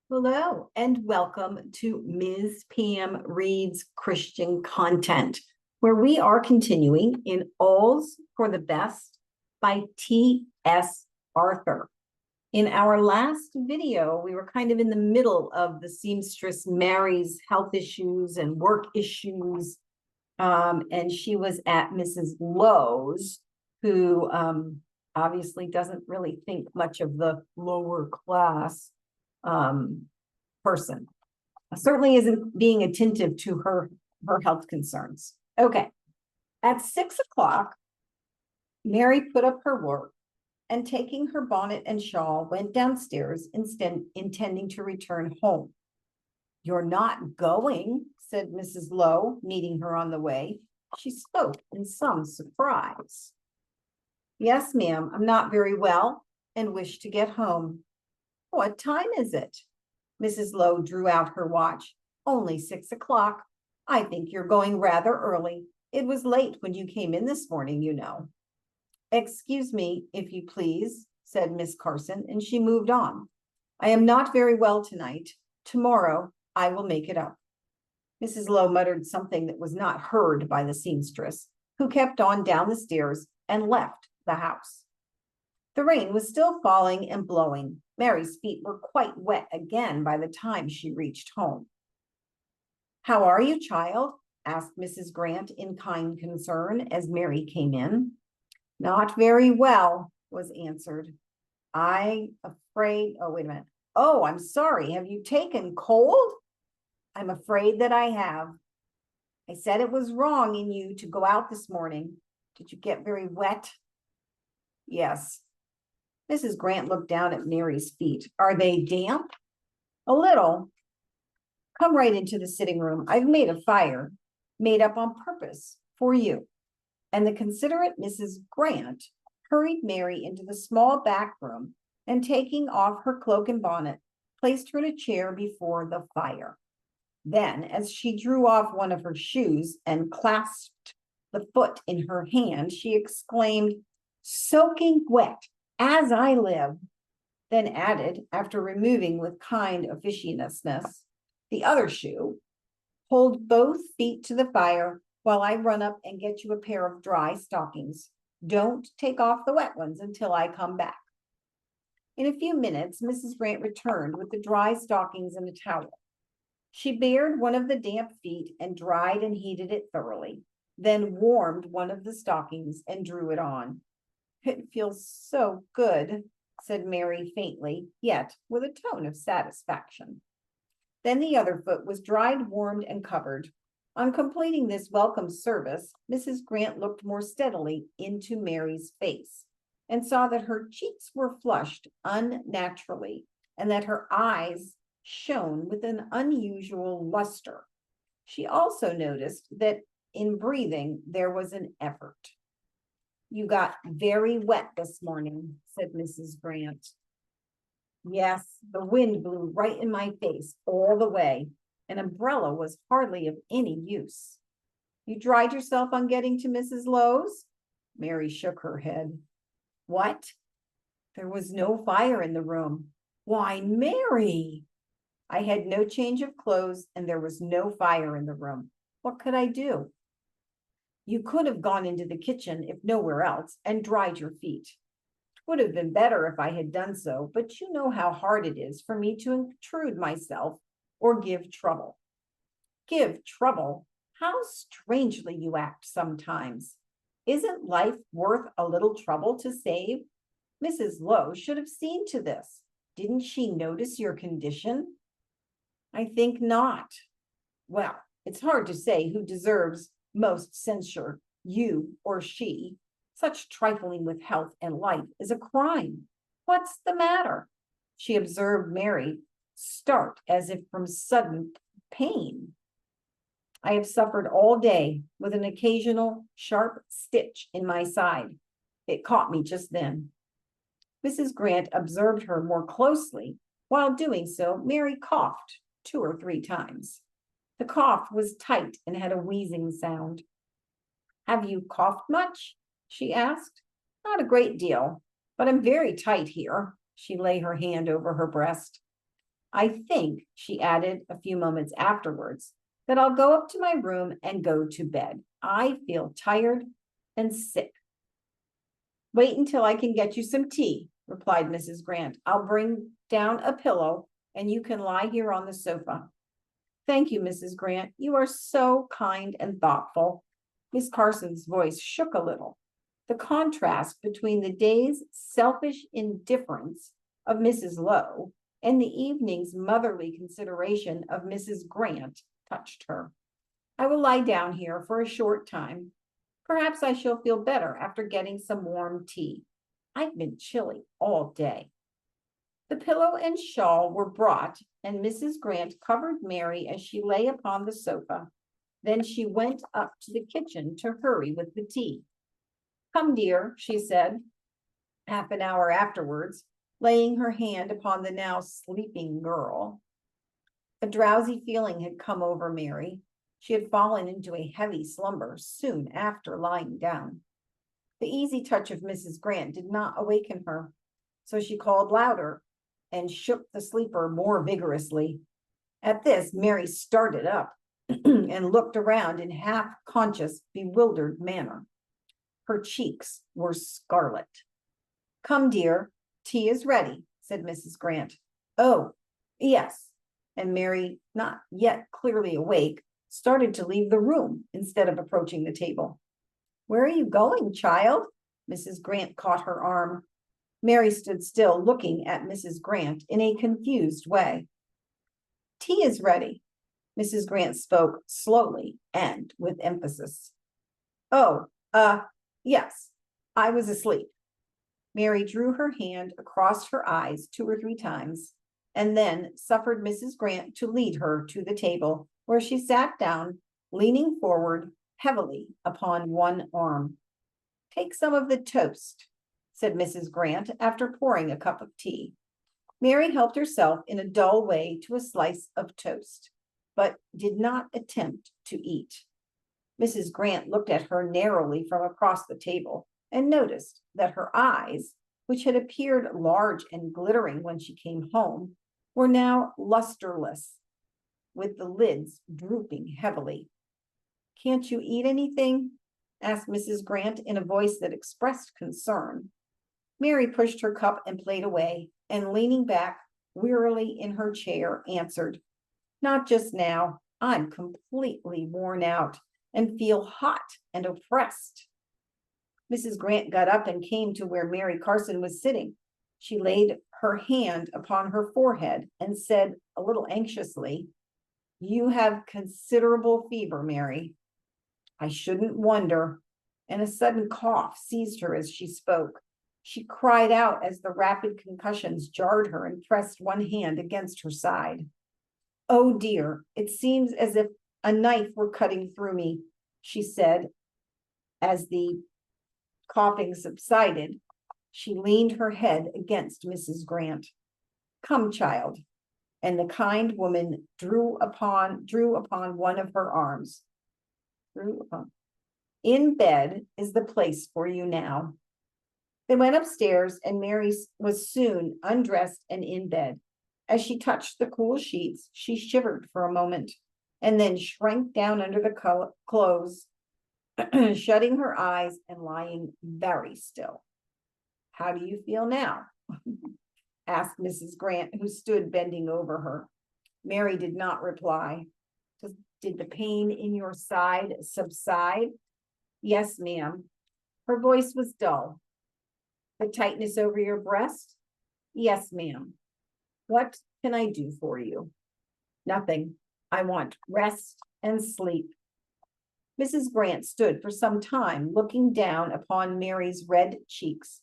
Hello, and welcome to Ms. Pam Reads Christian Content, where we are continuing in All's for the Best by T.S. Arthur. In our last video, we were kind of in the middle of the seamstress Mary's health issues and work issues, and she was at Mrs. Lowe's, who obviously doesn't really think much of the lower class person. Certainly isn't being attentive to her health concerns. Okay. At 6 o'clock, Mary put up her work and taking her bonnet and shawl, went downstairs, instead intending to return home. "You're not going," said Mrs. Lowe, meeting her on the way. She spoke in some surprise. "Yes, ma'am, I'm not very well and wish to get home." "What time is it?" Mrs. Lowe drew out her watch. "Only 6 o'clock. I think you're going rather early. It was late when you came in this morning, you know." "Excuse me, if you please," said Miss Carson, and she moved on. "I am not very well tonight. Tomorrow I will make it up." Mrs. Lowe muttered something that was not heard by the seamstress, who kept on down the stairs and left the house. The rain was still falling and blowing. Mary's feet were quite wet again by the time she reached home. "How are you, child?" asked Mrs. Grant in kind concern as Mary came in. "Not very well," was answered. "I'm afraid, oh, wait a minute. Oh, I'm sorry. Have you taken cold?" "I'm afraid that I have. I said it was wrong in you to go out this morning. Did you get very wet?" "Yes." Mrs. Grant looked down at Mary's feet. "Are they damp?" "A little." "Come right into the sitting room. I've made a fire, made up on purpose for you." And the considerate Mrs. Grant hurried Mary into the small back room and taking off her cloak and bonnet, placed her in a chair before the fire. Then, as she drew off one of her shoes and clasped the foot in her hand, she exclaimed, "Soaking wet, as I live," then added, after removing with kind officiousness the other shoe, "Hold both feet to the fire while I run up and get you a pair of dry stockings. Don't take off the wet ones until I come back." In a few minutes, Mrs. Grant returned with the dry stockings and a towel. She bared one of the damp feet and dried and heated it thoroughly, then warmed one of the stockings and drew it on. "It feels so good," said Mary faintly, yet with a tone of satisfaction. Then the other foot was dried, warmed, and covered. On completing this welcome service, Mrs. Grant looked more steadily into Mary's face and saw that her cheeks were flushed unnaturally and that her eyes shone with an unusual luster. She also noticed that in breathing there was an effort. "You got very wet this morning," said Mrs. Grant. "Yes, the wind blew right in my face all the way. An umbrella was hardly of any use." "You dried yourself on getting to Mrs. Lowe's?" Mary shook her head. "What? There was no fire in the room." "Why, Mary!" "I had no change of clothes and there was no fire in the room. What could I do?" "You could have gone into the kitchen, if nowhere else, and dried your feet. It would have been better if I had done so, but you know how hard it is for me to intrude myself or give trouble." "Give trouble? How strangely you act sometimes. Isn't life worth a little trouble to save? Mrs. Lowe should have seen to this. Didn't she notice your condition?" "I think not." "Well, it's hard to say who deserves most censure, you or she. Such trifling with health and life is a crime. What's the matter?" She observed Mary start as if from sudden pain. "I have suffered all day with an occasional sharp stitch in my side. It caught me just then." Mrs. Grant observed her more closely. While doing so, Mary coughed 2 or 3 times. The cough was tight and had a wheezing sound. "Have you coughed much?" she asked. "Not a great deal, but I'm very tight here." She lay her hand over her breast. I think," she added a few moments afterwards, "that I'll go up to my room and go to bed. I feel tired and sick." "Wait until I can get you some tea," replied Mrs. Grant. "I'll bring down a pillow and you can lie here on the sofa." "Thank you, Mrs. Grant. You are so kind and thoughtful." Miss Carson's voice shook a little. The contrast between the day's selfish indifference of Mrs. Lowe and the evening's motherly consideration of Mrs. Grant touched her. "I will lie down here for a short time. Perhaps I shall feel better after getting some warm tea. I've been chilly all day." The pillow and shawl were brought, and Mrs. Grant covered Mary as she lay upon the sofa. Then she went up to the kitchen to hurry with the tea. "Come, dear," she said, half an hour afterwards, laying her hand upon the now sleeping girl. A drowsy feeling had come over Mary. She had fallen into a heavy slumber soon after lying down. The easy touch of Mrs. Grant did not awaken her, so she called louder and shook the sleeper more vigorously. At this, Mary started up and looked around in half-conscious, bewildered manner. Her cheeks were scarlet. "Come, dear, tea is ready," said Mrs. Grant. "Oh, yes." And Mary, not yet clearly awake, started to leave the room instead of approaching the table. "Where are you going, child?" Mrs. Grant caught her arm. Mary stood still, looking at Mrs. Grant in a confused way. "Tea is ready." Mrs. Grant spoke slowly and with emphasis. "Oh, yes, I was asleep." Mary drew her hand across her eyes 2 or 3 times, and then suffered Mrs. Grant to lead her to the table, where she sat down, leaning forward heavily upon one arm. "Take some of the toast," said Mrs. Grant after pouring a cup of tea. Mary helped herself in a dull way to a slice of toast, but did not attempt to eat. Mrs. Grant looked at her narrowly from across the table and noticed that her eyes, which had appeared large and glittering when she came home, were now lusterless, with the lids drooping heavily. "Can't you eat anything?" asked Mrs. Grant in a voice that expressed concern. Mary pushed her cup and plate away, and leaning back wearily in her chair, answered, "Not just now. I'm completely worn out and feel hot and oppressed." Mrs. Grant got up and came to where Mary Carson was sitting. She laid her hand upon her forehead and said a little anxiously, "You have considerable fever, Mary." "I shouldn't wonder." And a sudden cough seized her as she spoke. She cried out as the rapid concussions jarred her and pressed one hand against her side. "Oh dear, it seems as if a knife were cutting through me," she said. As the coughing subsided, she leaned her head against Mrs. Grant. "Come, child." And the kind woman drew upon one of her arms. "In bed is the place for you now." They went upstairs, and Mary was soon undressed and in bed. As she touched the cool sheets, she shivered for a moment, and then shrank down under the clothes, shutting her eyes and lying very still. "How do you feel now?" asked Mrs. Grant, who stood bending over her. Mary did not reply. "Did the pain in your side subside?" "Yes, ma'am." Her voice was dull. "The tightness over your breast?" "Yes, ma'am." "What can I do for you?" "Nothing. I want rest and sleep." Mrs. Grant stood for some time looking down upon Mary's red cheeks,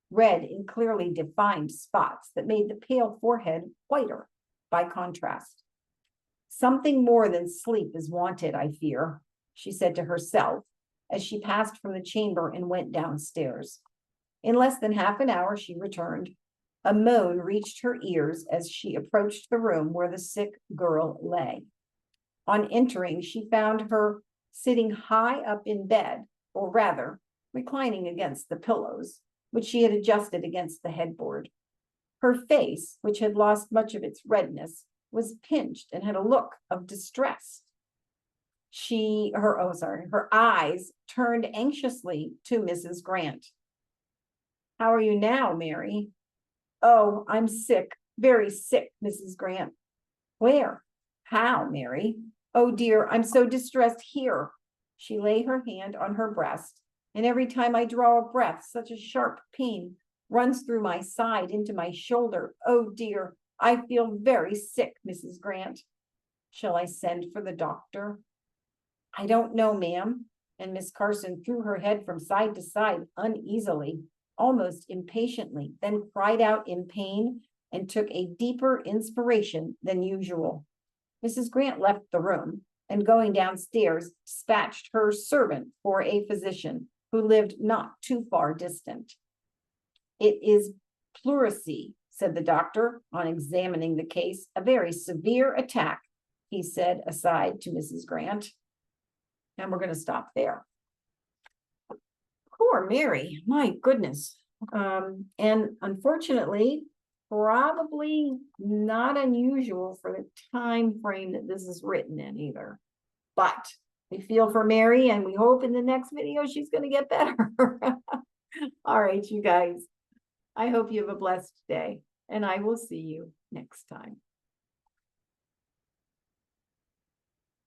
red in clearly defined spots that made the pale forehead whiter by contrast. "Something more than sleep is wanted, I fear," she said to herself as she passed from the chamber and went downstairs. In less than half an hour she returned. A moan reached her ears as she approached the room where the sick girl lay. On entering, she found her sitting high up in bed, or rather, reclining against the pillows, which she had adjusted against the headboard. Her face, which had lost much of its redness, was pinched and had a look of distress. Her eyes turned anxiously to Mrs. Grant. "How are you now, Mary?" "Oh, I'm sick, very sick, Mrs. Grant." "Where? How, Mary?" "Oh dear, I'm so distressed here." She lay her hand on her breast, and every time I draw a breath, such a sharp pain runs through my side into my shoulder. Oh dear, I feel very sick, Mrs. Grant. Shall I send for the doctor?" "I don't know, ma'am." And Miss Carson threw her head from side to side uneasily, almost impatiently, then cried out in pain and took a deeper inspiration than usual. Mrs. Grant left the room and, going downstairs, dispatched her servant for a physician who lived not too far distant. "It is pleurisy," said the doctor on examining the case. "A very severe attack," he said aside to Mrs. Grant. And we're going to stop there. Poor Mary, my goodness. And unfortunately, probably not unusual for the time frame that this is written in either. But we feel for Mary, and we hope in the next video she's going to get better. All right, you guys. I hope you have a blessed day, and I will see you next time.